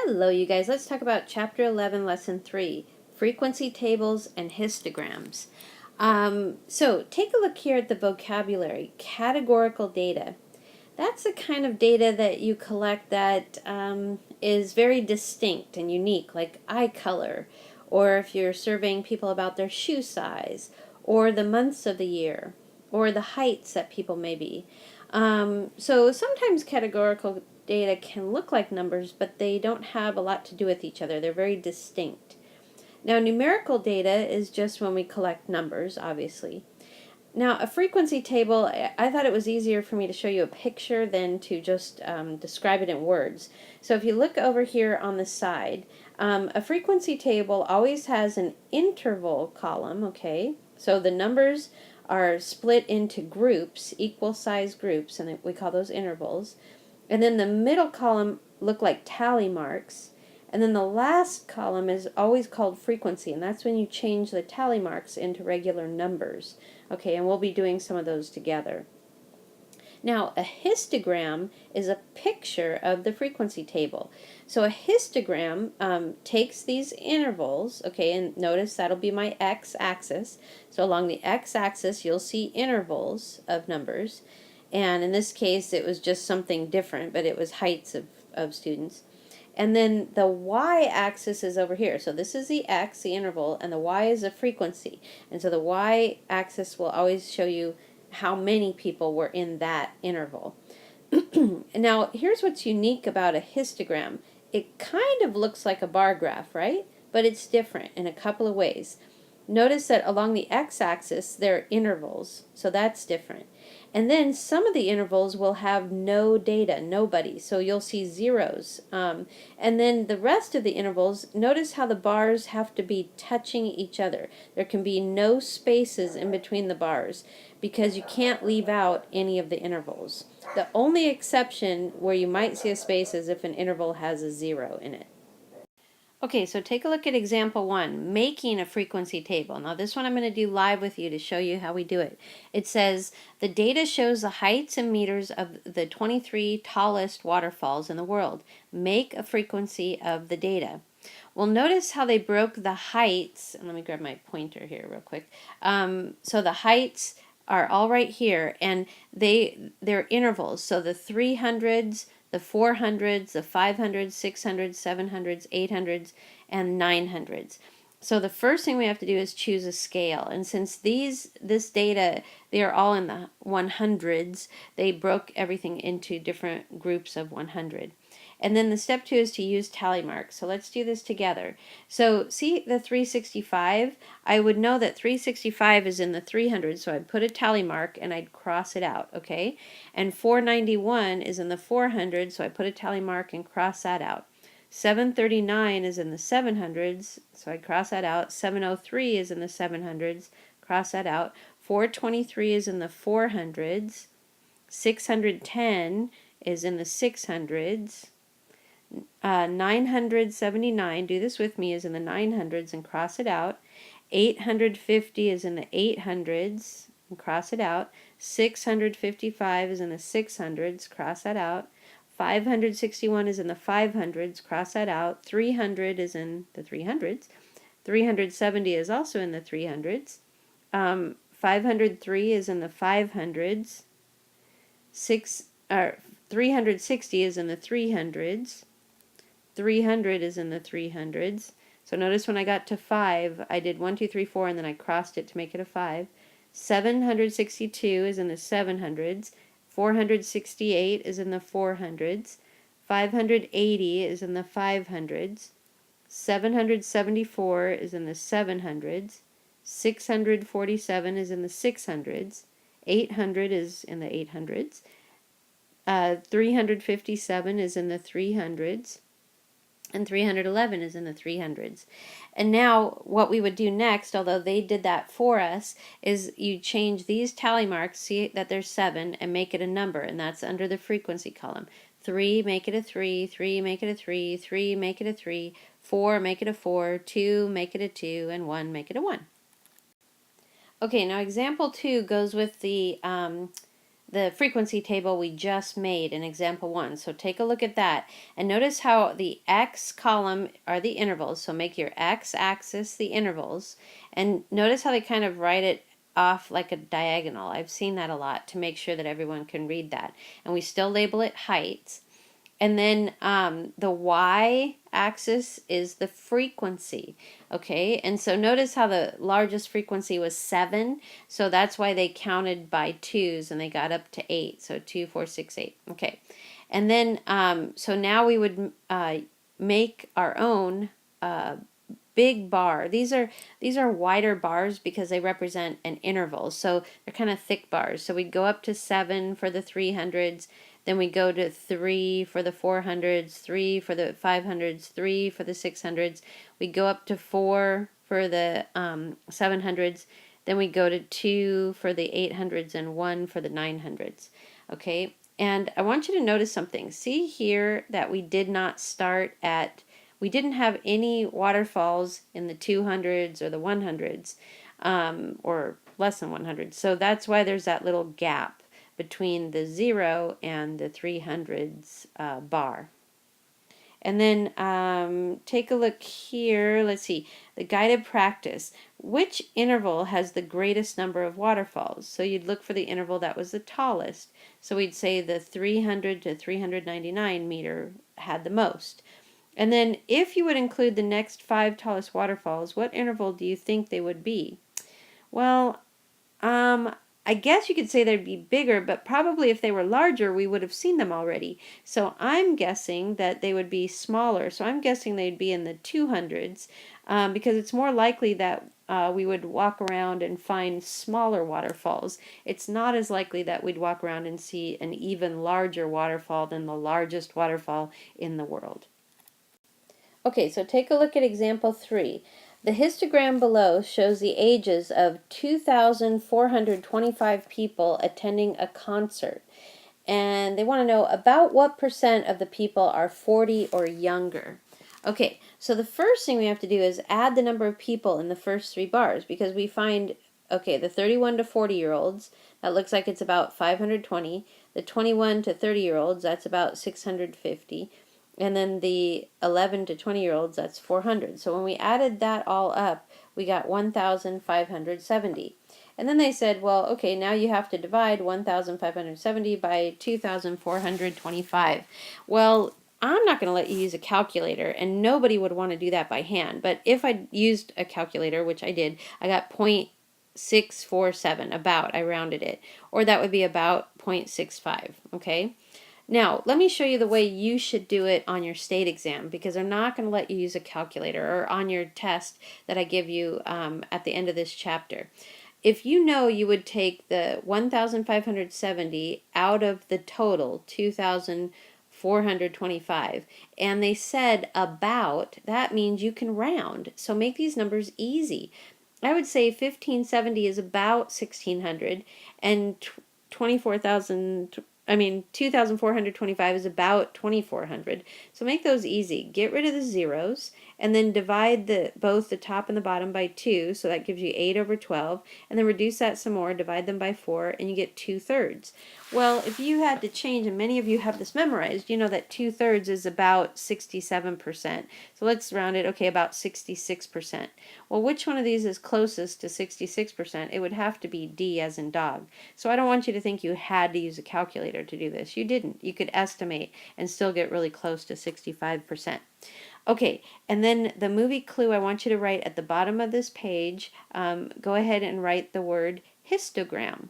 Hello, you guys. Let's talk about Chapter 11, Lesson 3, Frequency Tables and Histograms. So take a look here at the vocabulary, categorical data. That's the kind of data that you collect that is very distinct and unique, like eye color, or if you're surveying people about their shoe size, or the months of the year, or the heights that people may be. So sometimes categorical data can look like numbers, but they don't have a lot to do with each other. They're very distinct. Now, numerical data is just when we collect numbers, obviously. Now, a frequency table, I thought it was easier for me to show you a picture than to just describe it in words. So if you look over here on the side, a frequency table always has an interval column, okay? So the numbers are split into groups, equal size groups, and we call those intervals. And then the middle column look like tally marks. And then the last column is always called frequency, and that's when you change the tally marks into regular numbers. Okay, and we'll be doing some of those together. Now, a histogram is a picture of the frequency table. So a histogram takes these intervals, okay, and notice that'll be my x-axis. So along the x-axis, you'll see intervals of numbers. And in this case, it was just something different, but it was heights of students. And then the y-axis is over here. So this is the x, the interval, and the y is the frequency. And so the y-axis will always show you how many people were in that interval. Now, here's what's unique about a histogram. It kind of looks like a bar graph, right? But it's different in a couple of ways. Notice that along the x-axis, there are intervals, so that's different. And then some of the intervals will have no data, nobody, so you'll see zeros. And then the rest of the intervals, notice how the bars have to be touching each other. There can be no spaces in between the bars because you can't leave out any of the intervals. The only exception where you might see a space is if an interval has a 0 in it. Okay, so take a look at example 1, making a frequency table. Now this one I'm going to do live with you to show you how we do it. It says, the data shows the heights in meters of the 23 tallest waterfalls in the world. Make a frequency of the data. Well, notice how they broke the heights, and let me grab my pointer here real quick. So the heights are all right here, and they're intervals. So the 300s, the 400s, the 500s, 600s, 700s, 800s, and 900s. So the first thing we have to do is choose a scale. And since this data, they are all in the 100s, they broke everything into different groups of 100. And then the step 2 is to use tally marks. So let's do this together. So see the 365? I would know that 365 is in the 300s, so I'd put a tally mark and I'd cross it out, okay? And 491 is in the 400s, so I put a tally mark and cross that out. 739 is in the 700s, so I'd cross that out. 703 is in the 700s, cross that out. 423 is in the 400s. 610 is in the 600s. 979, do this with me, is in the 900s and cross it out. 850 is in the 800s and cross it out. 655 is in the 600s, cross that out. 561 is in the 500s, cross that out. 300 is in the 300s. 370 is also in the 300s. 503 is in the 500s. 360 is in the 300s. 300 is in the 300s. So notice when I got to 5, I did 1, 2, 3, 4, and then I crossed it to make it a 5. 762 is in the 700s. 468 is in the 400s. 580 is in the 500s. 774 is in the 700s. 647 is in the 600s. 800 is in the 800s. 357 is in the 300s. And 311 is in the 300s. And now what we would do next, although they did that for us, is you change these tally marks, see that there's 7, and make it a number, and that's under the frequency column. 3, make it a 3, 3, make it a 3, 3, make it a 3, 4, make it a 4, 2, make it a 2, and 1, make it a 1. Okay, now example 2 goes with the the frequency table we just made in example 1. So take a look at that and notice how the X column are the intervals. So make your X axis the intervals, and notice how they kind of write it off like a diagonal. I've seen that a lot to make sure that everyone can read that. And we still label it heights. And then the y-axis is the frequency, okay? And so notice how the largest frequency was 7, so that's why they counted by 2s and they got up to 8. So 2, 4, 6, 8, okay. And then, so now we would make our own big bar. These are wider bars because they represent an interval, so they're kind of thick bars. So we'd go up to 7 for the 300s, then we go to 3 for the 400s, 3 for the 500s, 3 for the 600s. We go up to 4 for the 700s, then we go to 2 for the 800s and 1 for the 900s. Okay, and I want you to notice something. See here that we did not start at, we didn't have any waterfalls in the 200s or the 100s, or less than 100. So that's why there's that little gap between the 0 and the 300s bar. And then take a look here. Let's see, the guided practice. Which interval has the greatest number of waterfalls? So you'd look for the interval that was the tallest. So we'd say the 300 to 399 meter had the most. And then if you would include the next 5 tallest waterfalls, what interval do you think they would be? Well, I guess you could say they'd be bigger, but probably if they were larger, we would have seen them already. So I'm guessing that they would be smaller. So I'm guessing they'd be in the 200s, because it's more likely that we would walk around and find smaller waterfalls. It's not as likely that we'd walk around and see an even larger waterfall than the largest waterfall in the world. Okay, so take a look at example 3. The histogram below shows the ages of 2,425 people attending a concert. And they want to know about what percent of the people are 40 or younger. Okay, so the first thing we have to do is add the number of people in the first 3 bars, because we find, okay, the 31 to 40-year-olds, that looks like it's about 520. The 21 to 30-year-olds, that's about 650. And then the 11 to 20-year-olds, that's 400. So when we added that all up, we got 1,570. And then they said, well, okay, now you have to divide 1,570 by 2,425. Well, I'm not going to let you use a calculator, and nobody would want to do that by hand. But if I used a calculator, which I did, I got 0.647, about, I rounded it. Or that would be about 0.65, okay? Now, let me show you the way you should do it on your state exam, because I'm not going to let you use a calculator, or on your test that I give you at the end of this chapter. If you know you would take the 1,570 out of the total 2,425, and they said about, that means you can round. So make these numbers easy. I would say 1,570 is about 1,600, and 2,425 is about 2,400. So make those easy. Get rid of the zeros, and then divide both the top and the bottom by 2, so that gives you 8 over 12, and then reduce that some more, divide them by 4, and you get 2/3. Well, if you had to change, and many of you have this memorized, you know that 2/3 is about 67%. So let's round it, okay, about 66%. Well, which one of these is closest to 66%? It would have to be D as in dog. So I don't want you to think you had to use a calculator to do this. You didn't. You could estimate and still get really close to 65%. Okay, and then the movie clue I want you to write at the bottom of this page, go ahead and write the word histogram.